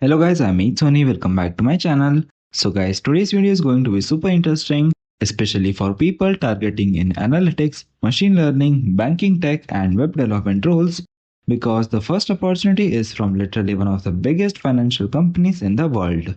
Hello guys, I'm Sony. Welcome back to my channel. So guys, today's video is going to be super interesting, especially for people targeting in analytics, machine learning, banking tech and web development roles because the first opportunity is from literally one of the biggest financial companies in the world.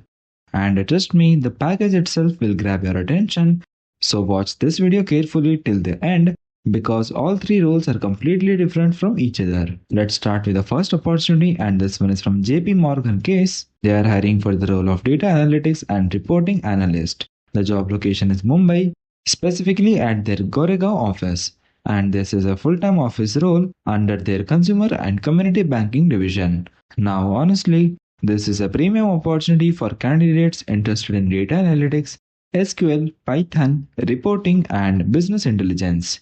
And trust me, the package itself will grab your attention. So watch this video carefully till the end because all three roles are completely different from each other. Let's start with the first opportunity, and this one is from JPMorgan Chase. They are hiring for the role of data analytics and reporting analyst. The job location is Mumbai, specifically at their Goregaon office, and this is a full-time office role under their consumer and community banking division. Now honestly, this is a premium opportunity for candidates interested in data analytics, SQL, Python, reporting, and business intelligence.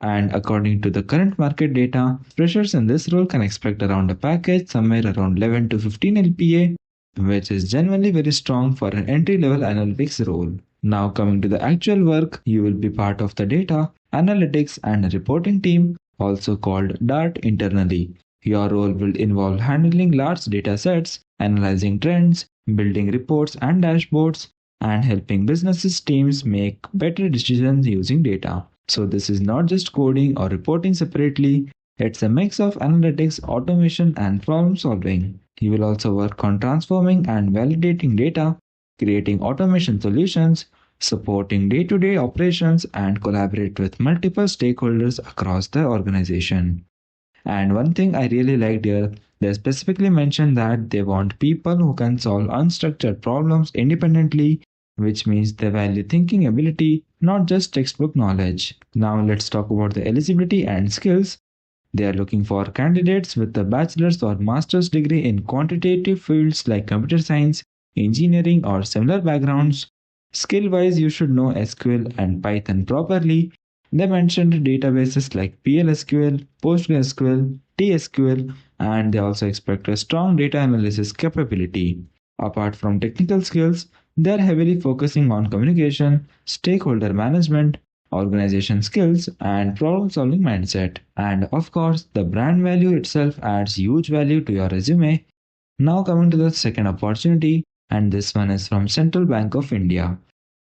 And according to the current market data, freshers in this role can expect around a package somewhere around 11 to 15 LPA, which is genuinely very strong for an entry-level analytics role. Now coming to the actual work, you will be part of the data, analytics and reporting team, also called DART internally. Your role will involve handling large data sets, analyzing trends, building reports and dashboards, and helping businesses teams make better decisions using data. So this is not just coding or reporting separately, it's a mix of analytics, automation, and problem solving. You will also work on transforming and validating data, creating automation solutions, supporting day-to-day operations, and collaborate with multiple stakeholders across the organization. And one thing I really liked here, they specifically mentioned that they want people who can solve unstructured problems independently, which means they value thinking ability, not just textbook knowledge. Now let's talk about the eligibility and skills. They are looking for candidates with a bachelor's or master's degree in quantitative fields like computer science, engineering, or similar backgrounds. Skill wise, you should know SQL and Python properly. They mentioned databases like PLSQL, PostgreSQL, TSQL, and they also expect a strong data analysis capability. Apart from technical skills, they are heavily focusing on communication, stakeholder management, organization skills, and problem solving mindset. And of course, the brand value itself adds huge value to your resume. Now, coming to the second opportunity, and this one is from Central Bank of India.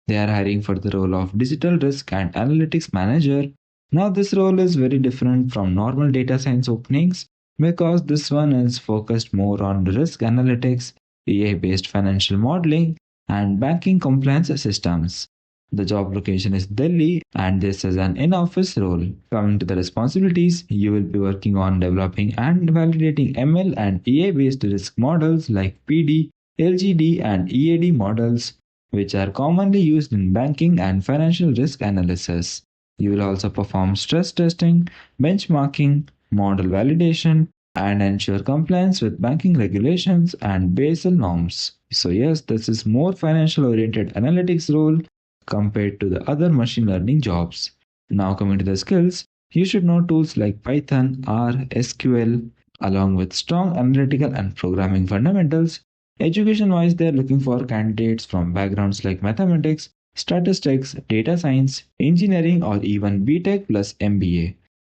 They are hiring for the role of Digital Risk and Analytics Manager. Now, this role is very different from normal data science openings because this one is focused more on risk analytics, AI based financial modeling, and banking compliance systems. The job location is Delhi and this is an in-office role. Coming to the responsibilities, you will be working on developing and validating ML and AI-based risk models like PD, LGD and EAD models, which are commonly used in banking and financial risk analysis. You will also perform stress testing, benchmarking, model validation, and ensure compliance with banking regulations and Basel norms. So yes, this is more financial oriented analytics role compared to the other machine learning jobs. Now coming to the skills, you should know tools like Python, R, SQL, along with strong analytical and programming fundamentals. Education wise, they are looking for candidates from backgrounds like mathematics, statistics, data science, engineering, or even BTech plus MBA.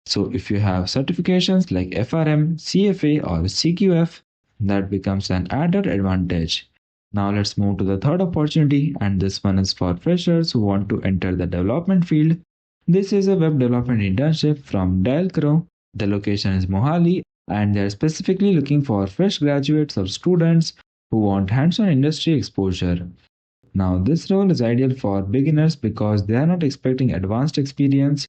So if you have certifications like FRM, CFA, or CQF, that becomes an added advantage. Now let's move to the third opportunity, and this one is for freshers who want to enter the development field. This is a web development internship from Dialcro. The location is Mohali, and they are specifically looking for fresh graduates or students who want hands-on industry exposure. Now, this role is ideal for beginners because they are not expecting advanced experience.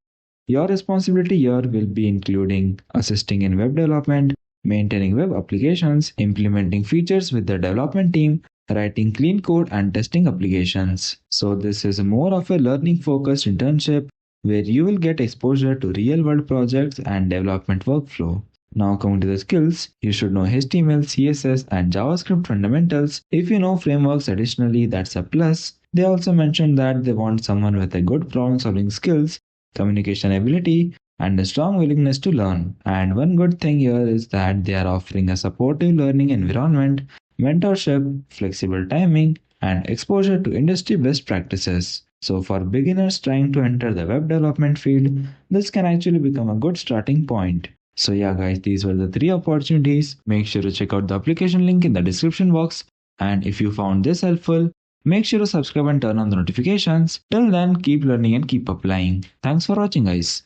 Your responsibility here will be including assisting in web development, maintaining web applications, implementing features with the development team, writing clean code, and testing applications. So, this is more of a learning focused internship where you will get exposure to real world projects and development workflow. Now, coming to the skills, you should know HTML, CSS, and JavaScript fundamentals. If you know frameworks additionally, that's a plus. They also mentioned that they want someone with a good problem solving skills, communication ability, and a strong willingness to learn. And one good thing here is that they are offering a supportive learning environment, mentorship, flexible timing, and exposure to industry best practices. So, for beginners trying to enter the web development field, this can actually become a good starting point. So yeah guys, these were the three opportunities. Make sure to check out the application link in the description box. And if you found this helpful, make sure to subscribe and turn on the notifications. Till then, keep learning and keep applying. Thanks for watching guys.